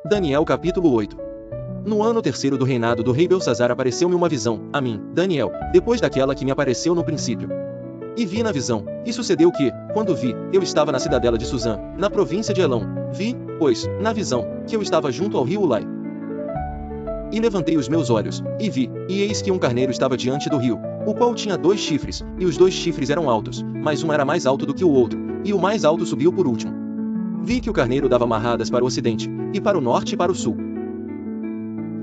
Daniel capítulo 8. No ano terceiro do reinado do rei Belsazar apareceu-me uma visão, a mim, Daniel, depois daquela que me apareceu no princípio. E vi na visão, e sucedeu que, quando vi, eu estava na cidadela de Suzã, na província de Elão. Vi, pois, na visão, que eu estava junto ao rio Ulai. E levantei os meus olhos, e vi, e eis que um carneiro estava diante do rio, o qual tinha 2 chifres, e os 2 chifres eram altos, mas um era mais alto do que o outro, e o mais alto subiu por último. Vi que o carneiro dava marradas para o ocidente, e para o norte e para o sul.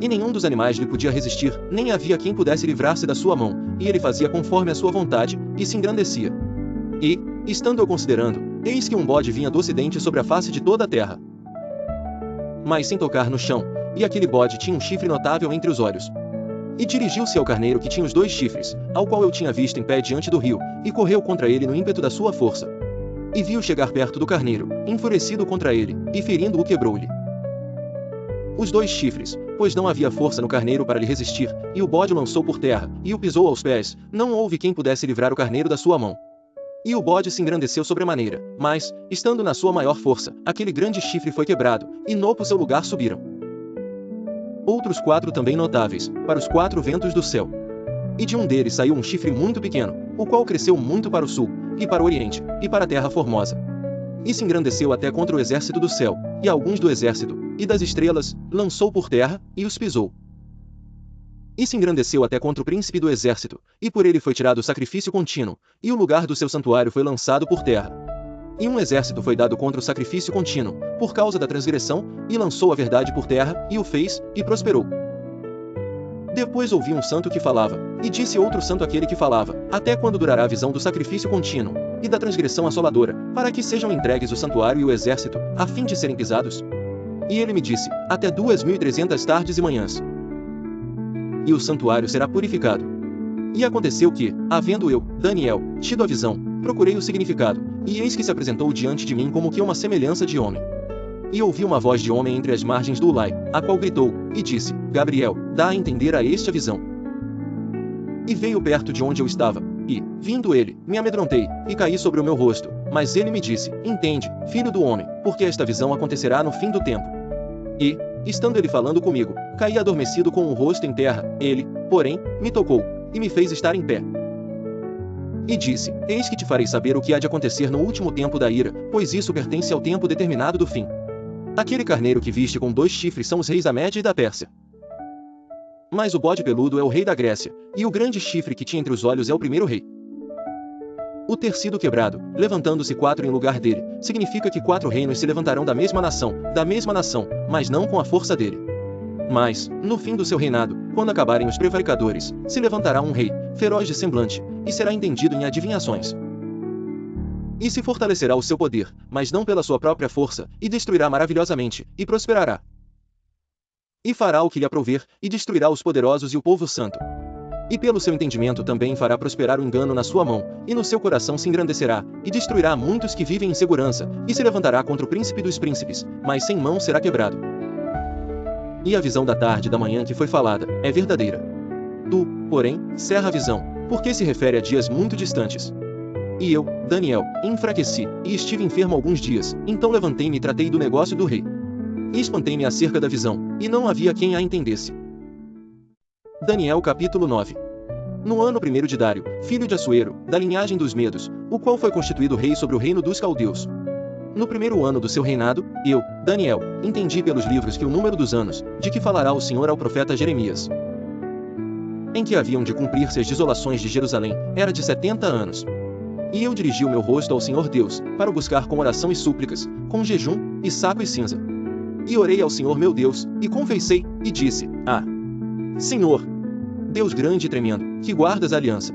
E nenhum dos animais lhe podia resistir, nem havia quem pudesse livrar-se da sua mão, e ele fazia conforme a sua vontade, e se engrandecia. E, estando eu considerando, eis que um bode vinha do ocidente sobre a face de toda a terra, mas sem tocar no chão, e aquele bode tinha um chifre notável entre os olhos. E dirigiu-se ao carneiro que tinha os 2 chifres, ao qual eu tinha visto em pé diante do rio, e correu contra ele no ímpeto da sua força. E viu chegar perto do carneiro, enfurecido contra ele, e ferindo-o quebrou-lhe os 2 chifres, pois não havia força no carneiro para lhe resistir, e o bode o lançou por terra, e o pisou aos pés, não houve quem pudesse livrar o carneiro da sua mão. E o bode se engrandeceu sobremaneira, mas, estando na sua maior força, aquele grande chifre foi quebrado, e no seu lugar subiram outros 4 também notáveis, para os 4 ventos do céu. E de um deles saiu um chifre muito pequeno, o qual cresceu muito para o sul, e para o oriente, e para a terra formosa. E se engrandeceu até contra o exército do céu, e alguns do exército, e das estrelas, lançou por terra, e os pisou. E se engrandeceu até contra o príncipe do exército, e por ele foi tirado o sacrifício contínuo, e o lugar do seu santuário foi lançado por terra. E um exército foi dado contra o sacrifício contínuo, por causa da transgressão, e lançou a verdade por terra, e o fez, e prosperou. Depois ouvi um santo que falava, e disse outro santo àquele que falava, até quando durará a visão do sacrifício contínuo, e da transgressão assoladora, para que sejam entregues o santuário e o exército, a fim de serem pisados? E ele me disse, até 2.300 tardes e manhãs. E o santuário será purificado. E aconteceu que, havendo eu, Daniel, tido a visão, procurei o significado, e eis que se apresentou diante de mim como que uma semelhança de homem. E ouvi uma voz de homem entre as margens do Ulai, a qual gritou, e disse, Gabriel, dá a entender a este a visão. E veio perto de onde eu estava, e, vindo ele, me amedrontei, e caí sobre o meu rosto, mas ele me disse, entende, filho do homem, porque esta visão acontecerá no fim do tempo. E, estando ele falando comigo, caí adormecido com o rosto em terra, ele, porém, me tocou, e me fez estar em pé. E disse, eis que te farei saber o que há de acontecer no último tempo da ira, pois isso pertence ao tempo determinado do fim. Aquele carneiro que viste com 2 chifres são os reis da Média e da Pérsia. Mas o bode peludo é o rei da Grécia, e o grande chifre que tinha entre os olhos é o primeiro rei. O ter sido quebrado, levantando-se 4 em lugar dele, significa que 4 reinos se levantarão da mesma nação, mas não com a força dele. Mas, no fim do seu reinado, quando acabarem os prevaricadores, se levantará um rei, feroz de semblante, e será entendido em adivinhações. E se fortalecerá o seu poder, mas não pela sua própria força, e destruirá maravilhosamente, e prosperará. E fará o que lhe aprouver, e destruirá os poderosos e o povo santo. E pelo seu entendimento também fará prosperar o engano na sua mão, e no seu coração se engrandecerá, e destruirá muitos que vivem em segurança, e se levantará contra o príncipe dos príncipes, mas sem mão será quebrado. E a visão da tarde e da manhã que foi falada, é verdadeira. Tu, porém, cerra a visão, porque se refere a dias muito distantes. E eu, Daniel, enfraqueci, e estive enfermo alguns dias, então levantei-me e tratei do negócio do rei. E espantei-me acerca da visão, e não havia quem a entendesse. Daniel capítulo 9. No ano 1º de Dário, filho de Assuero, da linhagem dos Medos, o qual foi constituído rei sobre o reino dos caldeus. No 1º ano do seu reinado, eu, Daniel, entendi pelos livros que o número dos anos, de que falará o Senhor ao profeta Jeremias, em que haviam de cumprir-se as desolações de Jerusalém, era de 70 anos. E eu dirigi o meu rosto ao Senhor Deus, para o buscar com oração e súplicas, com jejum, e saco e cinza. E orei ao Senhor meu Deus, e confessei, e disse, Senhor, Deus grande e tremendo, que guardas a aliança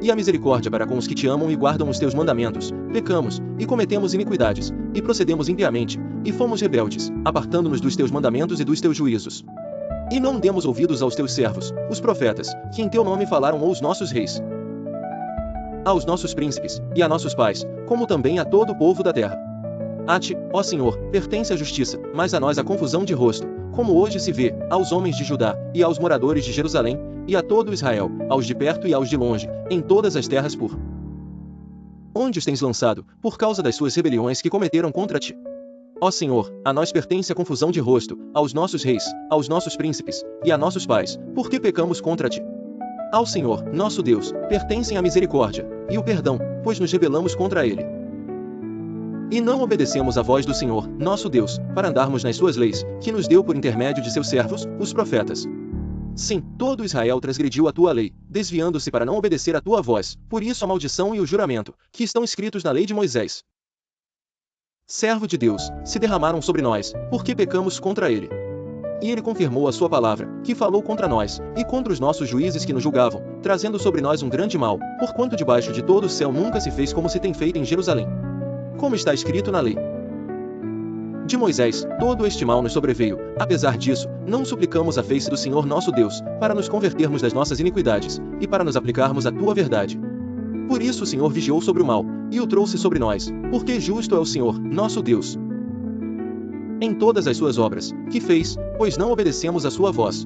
e a misericórdia para com os que te amam e guardam os teus mandamentos, pecamos, e cometemos iniquidades, e procedemos impiamente, e fomos rebeldes, apartando-nos dos teus mandamentos e dos teus juízos. E não demos ouvidos aos teus servos, os profetas, que em teu nome falaram aos nossos reis, aos nossos príncipes, e a nossos pais, como também a todo o povo da terra. A ti, ó Senhor, pertence a justiça, mas a nós a confusão de rosto, como hoje se vê, aos homens de Judá, e aos moradores de Jerusalém, e a todo Israel, aos de perto e aos de longe, em todas as terras onde os tens lançado, por causa das suas rebeliões que cometeram contra ti. Ó Senhor, a nós pertence a confusão de rosto, aos nossos reis, aos nossos príncipes, e a nossos pais, porque pecamos contra ti. Ao Senhor, nosso Deus, pertencem a misericórdia, e o perdão, pois nos rebelamos contra ele. E não obedecemos à voz do Senhor, nosso Deus, para andarmos nas suas leis, que nos deu por intermédio de seus servos, os profetas. Sim, todo Israel transgrediu a tua lei, desviando-se para não obedecer à tua voz, por isso a maldição e o juramento, que estão escritos na lei de Moisés, servo de Deus, se derramaram sobre nós, porque pecamos contra ele. E ele confirmou a sua palavra, que falou contra nós, e contra os nossos juízes que nos julgavam, trazendo sobre nós um grande mal, porquanto debaixo de todo o céu nunca se fez como se tem feito em Jerusalém. Como está escrito na lei de Moisés, todo este mal nos sobreveio. Apesar disso, não suplicamos a face do Senhor nosso Deus, para nos convertermos das nossas iniquidades, e para nos aplicarmos à tua verdade. Por isso o Senhor vigiou sobre o mal, e o trouxe sobre nós, porque justo é o Senhor, nosso Deus, em todas as suas obras, que fez, pois não obedecemos à sua voz.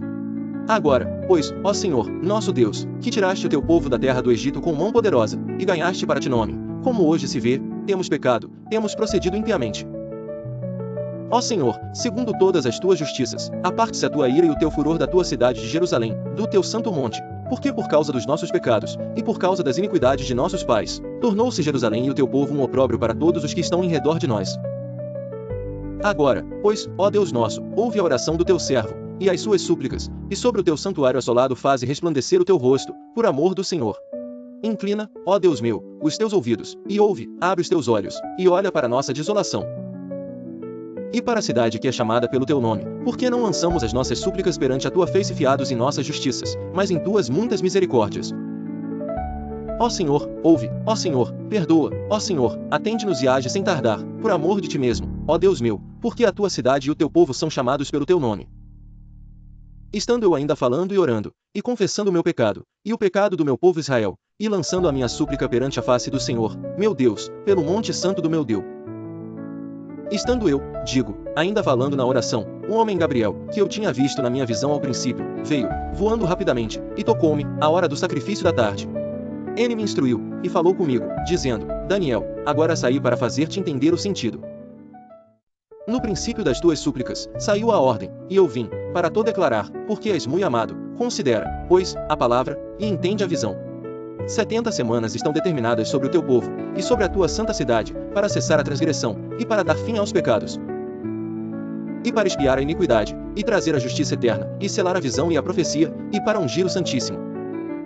Agora, pois, ó Senhor, nosso Deus, que tiraste o teu povo da terra do Egito com mão poderosa, e ganhaste para ti nome, como hoje se vê, temos pecado, temos procedido impiamente. Ó Senhor, segundo todas as tuas justiças, aparte-se a tua ira e o teu furor da tua cidade de Jerusalém, do teu santo monte, porque por causa dos nossos pecados, e por causa das iniquidades de nossos pais, tornou-se Jerusalém e o teu povo um opróbrio para todos os que estão em redor de nós. Agora, pois, ó Deus nosso, ouve a oração do teu servo, e as suas súplicas, e sobre o teu santuário assolado faze resplandecer o teu rosto, por amor do Senhor. Inclina, ó Deus meu, os teus ouvidos, e ouve, abre os teus olhos, e olha para a nossa desolação. E para a cidade que é chamada pelo teu nome, porque não lançamos as nossas súplicas perante a tua face fiados em nossas justiças, mas em tuas muitas misericórdias. Ó Senhor, ouve, ó Senhor, perdoa, ó Senhor, atende-nos e age sem tardar, por amor de ti mesmo, ó Deus meu, porque a tua cidade e o teu povo são chamados pelo teu nome. Estando eu ainda falando e orando, e confessando o meu pecado, e o pecado do meu povo Israel, e lançando a minha súplica perante a face do Senhor, meu Deus, pelo monte santo do meu Deus. Estando eu, digo, ainda falando na oração, o homem Gabriel, que eu tinha visto na minha visão ao princípio, veio, voando rapidamente, e tocou-me, à hora do sacrifício da tarde. Ele me instruiu, e falou comigo, dizendo, Daniel, agora saí para fazer-te entender o sentido. No princípio das tuas súplicas, saiu a ordem, e eu vim, para te declarar, porque és muito amado, considera, pois, a palavra, e entende a visão. 70 semanas estão determinadas sobre o teu povo, e sobre a tua santa cidade, para cessar a transgressão, e para dar fim aos pecados, e para expiar a iniquidade, e trazer a justiça eterna, e selar a visão e a profecia, e para ungir o Santíssimo.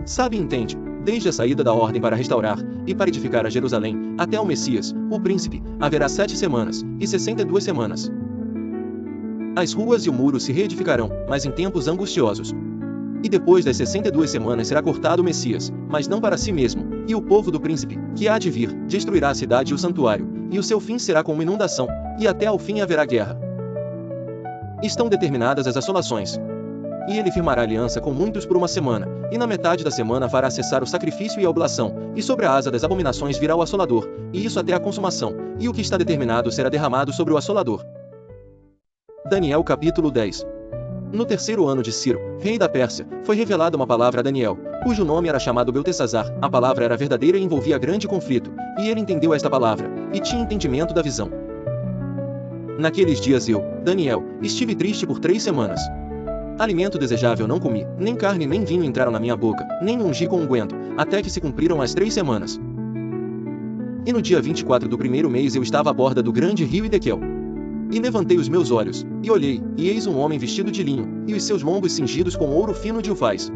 Sabe e entende, desde a saída da ordem para restaurar, e para edificar a Jerusalém, até o Messias, o príncipe, haverá 7 semanas, e 62 semanas. As ruas e o muro se reedificarão, mas em tempos angustiosos. E depois das 62 semanas será cortado o Messias, mas não para si mesmo, e o povo do príncipe, que há de vir, destruirá a cidade e o santuário, e o seu fim será como inundação, e até ao fim haverá guerra. Estão determinadas as assolações. E ele firmará aliança com muitos por uma semana, e na metade da semana fará cessar o sacrifício e a oblação, e sobre a asa das abominações virá o assolador, e isso até a consumação, e o que está determinado será derramado sobre o assolador. Daniel capítulo 10. No terceiro ano de Ciro, rei da Pérsia, foi revelada uma palavra a Daniel, cujo nome era chamado Beltesazar. A palavra era verdadeira e envolvia grande conflito, e ele entendeu esta palavra, e tinha entendimento da visão. Naqueles dias eu, Daniel, estive triste por 3 semanas. Alimento desejável não comi, nem carne nem vinho entraram na minha boca, nem ungi com unguento, até que se cumpriram as 3 semanas. E no dia 24 do primeiro mês eu estava à borda do grande rio Idequel. E levantei os meus olhos, e olhei, e eis um homem vestido de linho, e os seus lombos cingidos com ouro fino de ufaz.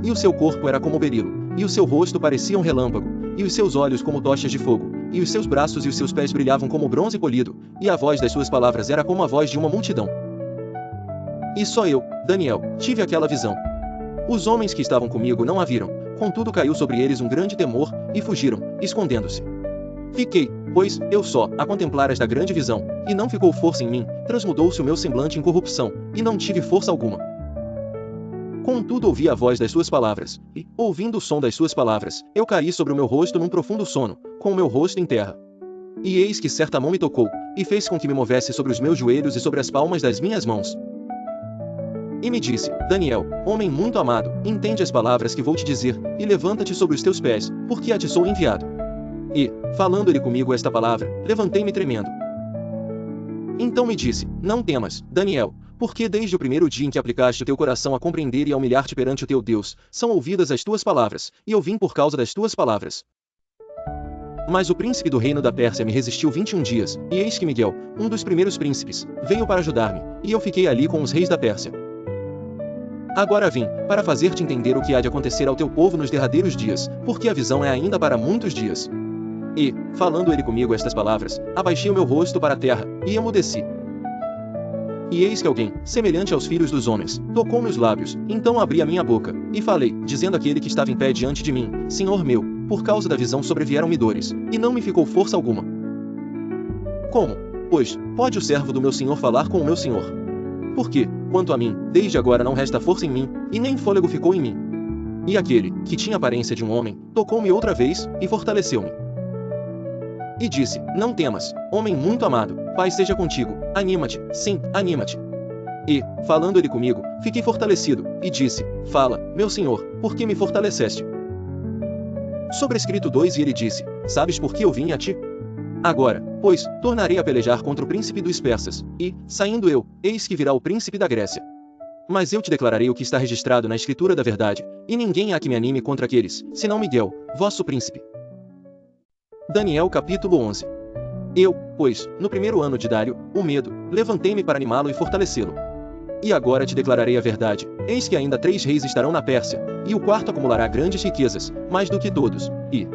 E o seu corpo era como berilo, e o seu rosto parecia um relâmpago, e os seus olhos como tochas de fogo, e os seus braços e os seus pés brilhavam como bronze polido, e a voz das suas palavras era como a voz de uma multidão. E só eu, Daniel, tive aquela visão. Os homens que estavam comigo não a viram, contudo caiu sobre eles um grande temor, e fugiram, escondendo-se. Fiquei, pois, eu só, a contemplar esta grande visão, e não ficou força em mim, transmudou-se o meu semblante em corrupção, e não tive força alguma. Contudo ouvi a voz das suas palavras, e, ouvindo o som das suas palavras, eu caí sobre o meu rosto num profundo sono, com o meu rosto em terra. E eis que certa mão me tocou, e fez com que me movesse sobre os meus joelhos e sobre as palmas das minhas mãos. E me disse, Daniel, homem muito amado, entende as palavras que vou te dizer, e levanta-te sobre os teus pés, porque a ti sou enviado. E, falando ele comigo esta palavra, levantei-me tremendo. Então me disse: Não temas, Daniel, porque desde o primeiro dia em que aplicaste o teu coração a compreender e a humilhar-te perante o teu Deus, são ouvidas as tuas palavras, e eu vim por causa das tuas palavras. Mas o príncipe do reino da Pérsia me resistiu 21 dias, e eis que Miguel, um dos primeiros príncipes, veio para ajudar-me, e eu fiquei ali com os reis da Pérsia. Agora vim, para fazer-te entender o que há de acontecer ao teu povo nos derradeiros dias, porque a visão é ainda para muitos dias. E, falando ele comigo estas palavras, abaixei o meu rosto para a terra, e emudeci. E eis que alguém, semelhante aos filhos dos homens, tocou-me os lábios, então abri a minha boca, e falei, dizendo àquele que estava em pé diante de mim: Senhor meu, por causa da visão sobrevieram-me dores, e não me ficou força alguma. Como, pois, pode o servo do meu senhor falar com o meu senhor? Porque, quanto a mim, desde agora não resta força em mim, e nem fôlego ficou em mim. E aquele, que tinha aparência de um homem, tocou-me outra vez, e fortaleceu-me. E disse: Não temas, homem muito amado, Pai seja contigo, anima-te, sim, anima-te. E, falando ele comigo, fiquei fortalecido, e disse: Fala, meu senhor, por que me fortaleceste? Sobrescrito 2. E ele disse: Sabes por que eu vim a ti? Agora, pois, tornarei a pelejar contra o príncipe dos persas, e, saindo eu, eis que virá o príncipe da Grécia. Mas eu te declararei o que está registrado na escritura da verdade, e ninguém há que me anime contra aqueles, senão Miguel, vosso príncipe. Daniel capítulo 11. Eu, pois, no primeiro ano de Dário, o medo, levantei-me para animá-lo e fortalecê-lo. E agora te declararei a verdade, eis que ainda 3 reis estarão na Pérsia, e o quarto acumulará grandes riquezas, mais do que todos, e,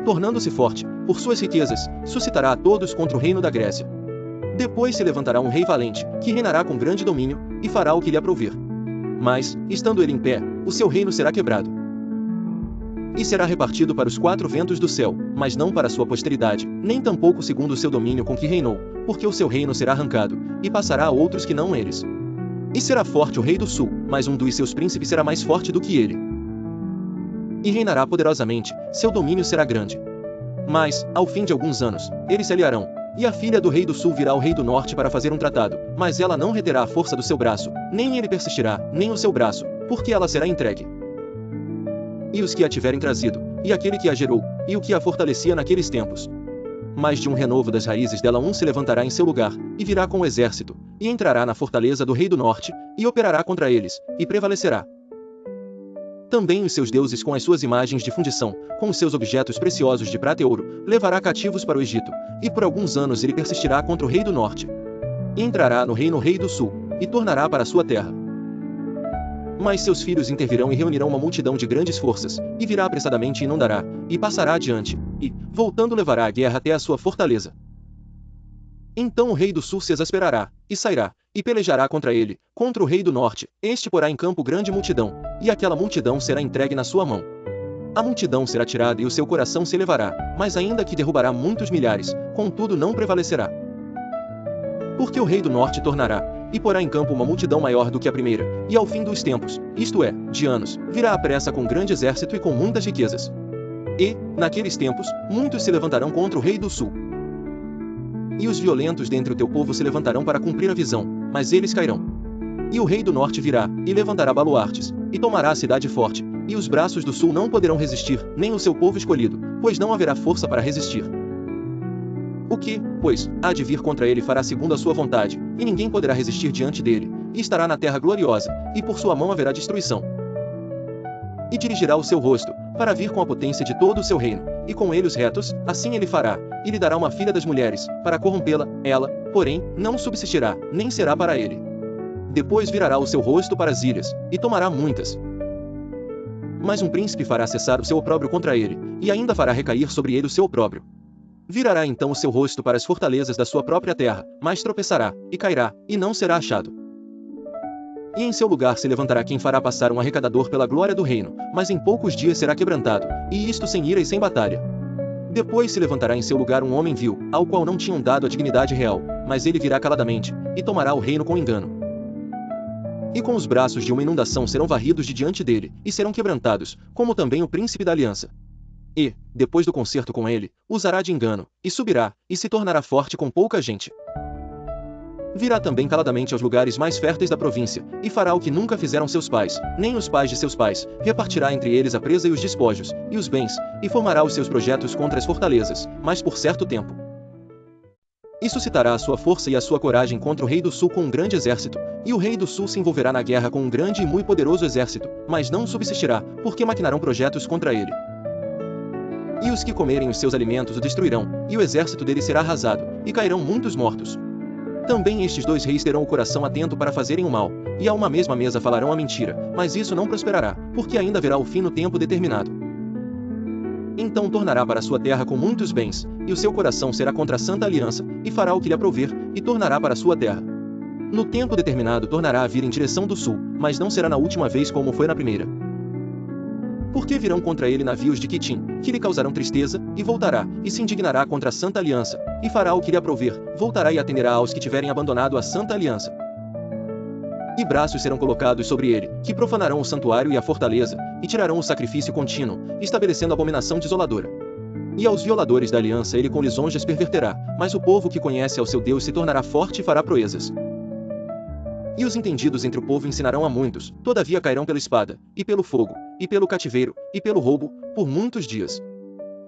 tornando-se forte, por suas riquezas, suscitará a todos contra o reino da Grécia. Depois se levantará um rei valente, que reinará com grande domínio, e fará o que lhe aprouver. Mas, estando ele em pé, o seu reino será quebrado. E será repartido para os 4 ventos do céu, mas não para sua posteridade, nem tampouco segundo o seu domínio com que reinou, porque o seu reino será arrancado, e passará a outros que não eles. E será forte o rei do sul, mas um dos seus príncipes será mais forte do que ele. E reinará poderosamente, seu domínio será grande. Mas, ao fim de alguns anos, eles se aliarão, e a filha do rei do sul virá ao rei do norte para fazer um tratado, mas ela não reterá a força do seu braço, nem ele persistirá, nem o seu braço, porque ela será entregue. E os que a tiverem trazido, e aquele que a gerou, e o que a fortalecia naqueles tempos. Mas de um renovo das raízes dela um se levantará em seu lugar, e virá com o exército, e entrará na fortaleza do rei do norte, e operará contra eles, e prevalecerá. Também os seus deuses com as suas imagens de fundição, com os seus objetos preciosos de prata e ouro, levará cativos para o Egito, e por alguns anos ele persistirá contra o rei do norte. E entrará no reino rei do sul, e tornará para a sua terra. Mas seus filhos intervirão e reunirão uma multidão de grandes forças, e virá apressadamente e inundará, e passará adiante, e, voltando levará a guerra até a sua fortaleza. Então o rei do sul se exasperará, e sairá, e pelejará contra ele, contra o rei do norte, este porá em campo grande multidão, e aquela multidão será entregue na sua mão. A multidão será tirada e o seu coração se elevará, mas ainda que derrubará muitos milhares, contudo não prevalecerá. Porque o rei do norte tornará, e porá em campo uma multidão maior do que a primeira, e ao fim dos tempos, isto é, de anos, virá à pressa com grande exército e com muitas riquezas. E, naqueles tempos, muitos se levantarão contra o rei do sul. E os violentos dentre o teu povo se levantarão para cumprir a visão, mas eles cairão. E o rei do norte virá, e levantará baluartes, e tomará a cidade forte, e os braços do sul não poderão resistir, nem o seu povo escolhido, pois não haverá força para resistir. O que, pois, há de vir contra ele fará segundo a sua vontade, e ninguém poderá resistir diante dele, e estará na terra gloriosa, e por sua mão haverá destruição. E dirigirá o seu rosto, para vir com a potência de todo o seu reino, e com ele os retos, assim ele fará, e lhe dará uma filha das mulheres, para corrompê-la, ela, porém, não subsistirá, nem será para ele. Depois virará o seu rosto para as ilhas, e tomará muitas. Mas um príncipe fará cessar o seu opróbrio contra ele, e ainda fará recair sobre ele o seu opróbrio. Virará então o seu rosto para as fortalezas da sua própria terra, mas tropeçará, e cairá, e não será achado. E em seu lugar se levantará quem fará passar um arrecadador pela glória do reino, mas em poucos dias será quebrantado, e isto sem ira e sem batalha. Depois se levantará em seu lugar um homem vil, ao qual não tinham dado a dignidade real, mas ele virá caladamente, e tomará o reino com engano. E com os braços de uma inundação serão varridos de diante dele, e serão quebrantados, como também o príncipe da aliança. E, depois do concerto com ele, usará de engano, e subirá, e se tornará forte com pouca gente. Virá também caladamente aos lugares mais férteis da província, e fará o que nunca fizeram seus pais, nem os pais de seus pais, repartirá entre eles a presa e os despojos, e os bens, e formará os seus projetos contra as fortalezas, mas por certo tempo. E suscitará a sua força e a sua coragem contra o rei do sul com um grande exército, e o rei do sul se envolverá na guerra com um grande e muito poderoso exército, mas não subsistirá, porque maquinarão projetos contra ele. E os que comerem os seus alimentos o destruirão, e o exército dele será arrasado, e cairão muitos mortos. Também estes dois reis terão o coração atento para fazerem o mal, e a uma mesma mesa falarão a mentira, mas isso não prosperará, porque ainda haverá o fim no tempo determinado. Então tornará para sua terra com muitos bens, e o seu coração será contra a santa aliança, e fará o que lhe aprouver, e tornará para sua terra. No tempo determinado tornará a vir em direção do sul, mas não será na última vez como foi na primeira. Porque virão contra ele navios de Quitim, que lhe causarão tristeza, e voltará, e se indignará contra a santa aliança, e fará o que lhe aprouver, voltará e atenderá aos que tiverem abandonado a santa aliança. E braços serão colocados sobre ele, que profanarão o santuário e a fortaleza, e tirarão o sacrifício contínuo, estabelecendo abominação desoladora. E aos violadores da aliança ele com lisonjas perverterá, mas o povo que conhece ao seu Deus se tornará forte e fará proezas. E os entendidos entre o povo ensinarão a muitos, todavia cairão pela espada, e pelo fogo, e pelo cativeiro, e pelo roubo, por muitos dias.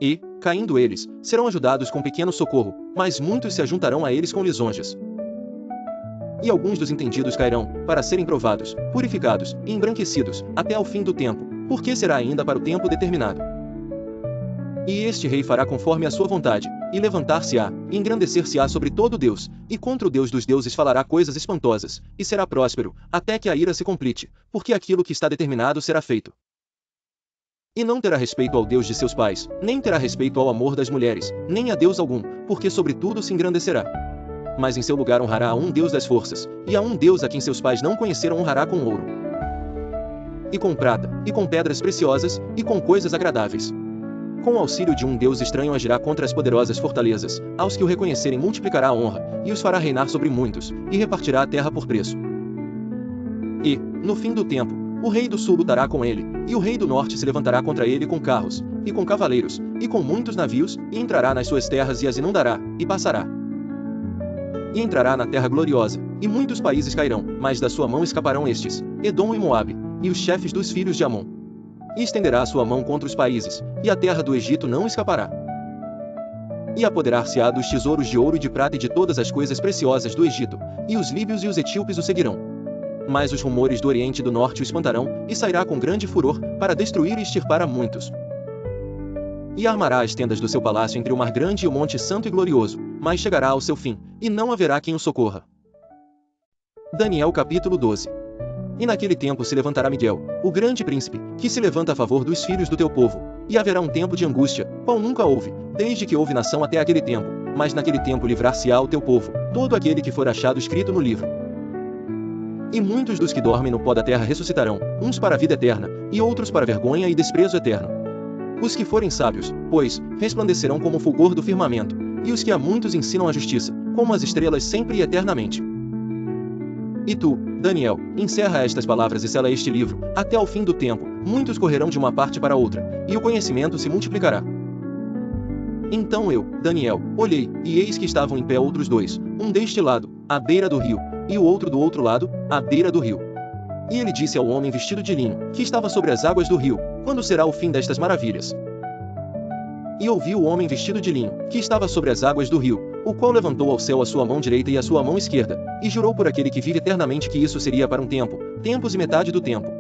E, caindo eles, serão ajudados com pequeno socorro, mas muitos se ajuntarão a eles com lisonjas. E alguns dos entendidos cairão, para serem provados, purificados, e embranquecidos, até ao fim do tempo, porque será ainda para o tempo determinado. E este rei fará conforme a sua vontade, e levantar-se-á, e engrandecer-se-á sobre todo Deus, e contra o Deus dos deuses falará coisas espantosas, e será próspero, até que a ira se complete, porque aquilo que está determinado será feito. E não terá respeito ao Deus de seus pais, nem terá respeito ao amor das mulheres, nem a Deus algum, porque sobre tudo se engrandecerá. Mas em seu lugar honrará a um Deus das forças, e a um Deus a quem seus pais não conheceram honrará com ouro, e com prata, e com pedras preciosas, e com coisas agradáveis. Com o auxílio de um Deus estranho agirá contra as poderosas fortalezas, aos que o reconhecerem multiplicará a honra, e os fará reinar sobre muitos, e repartirá a terra por preço. E, no fim do tempo, o rei do sul lutará com ele, e o rei do norte se levantará contra ele com carros, e com cavaleiros, e com muitos navios, e entrará nas suas terras e as inundará, e passará. E entrará na terra gloriosa, e muitos países cairão, mas da sua mão escaparão estes, Edom e Moabe, e os chefes dos filhos de Amon. E estenderá a sua mão contra os países, e a terra do Egito não escapará. E apoderar-se-á dos tesouros de ouro e de prata e de todas as coisas preciosas do Egito, e os líbios e os etíopes o seguirão. Mas os rumores do Oriente e do Norte o espantarão, e sairá com grande furor, para destruir e extirpar a muitos. E armará as tendas do seu palácio entre o mar grande e o monte santo e glorioso, mas chegará ao seu fim, e não haverá quem o socorra. Daniel capítulo 12. E naquele tempo se levantará Miguel, o grande príncipe, que se levanta a favor dos filhos do teu povo, e haverá um tempo de angústia, qual nunca houve, desde que houve nação até aquele tempo, mas naquele tempo livrar-se-á o teu povo, todo aquele que for achado escrito no livro. E muitos dos que dormem no pó da terra ressuscitarão, uns para a vida eterna, e outros para vergonha e desprezo eterno. Os que forem sábios, pois, resplandecerão como o fulgor do firmamento, e os que a muitos ensinam a justiça, como as estrelas sempre e eternamente. E tu, Daniel, encerra estas palavras e sela este livro, até ao fim do tempo, muitos correrão de uma parte para outra, e o conhecimento se multiplicará. Então eu, Daniel, olhei, e eis que estavam em pé outros dois, um deste lado, à beira do rio, e o outro do outro lado, à beira do rio. E ele disse ao homem vestido de linho, que estava sobre as águas do rio, quando será o fim destas maravilhas? E ouvi o homem vestido de linho, que estava sobre as águas do rio, o qual levantou ao céu a sua mão direita e a sua mão esquerda, e jurou por aquele que vive eternamente que isso seria para um tempo, tempos e metade do tempo.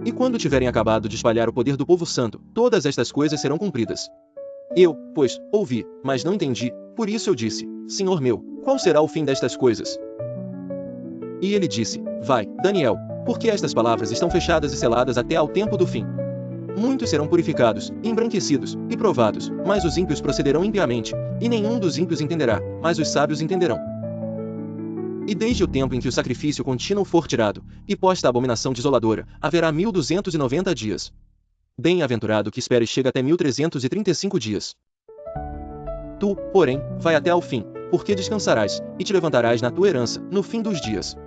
E quando tiverem acabado de espalhar o poder do povo santo, todas estas coisas serão cumpridas. Eu, pois, ouvi, mas não entendi, por isso eu disse, Senhor meu, qual será o fim destas coisas? E ele disse, vai, Daniel, porque estas palavras estão fechadas e seladas até ao tempo do fim. Muitos serão purificados, embranquecidos, e provados, mas os ímpios procederão impiamente, e nenhum dos ímpios entenderá, mas os sábios entenderão. E desde o tempo em que o sacrifício contínuo for tirado, e posta a abominação desoladora, haverá 1290 dias. Bem-aventurado que espere chega até 1335 dias. Tu, porém, vai até ao fim, porque descansarás, e te levantarás na tua herança, no fim dos dias.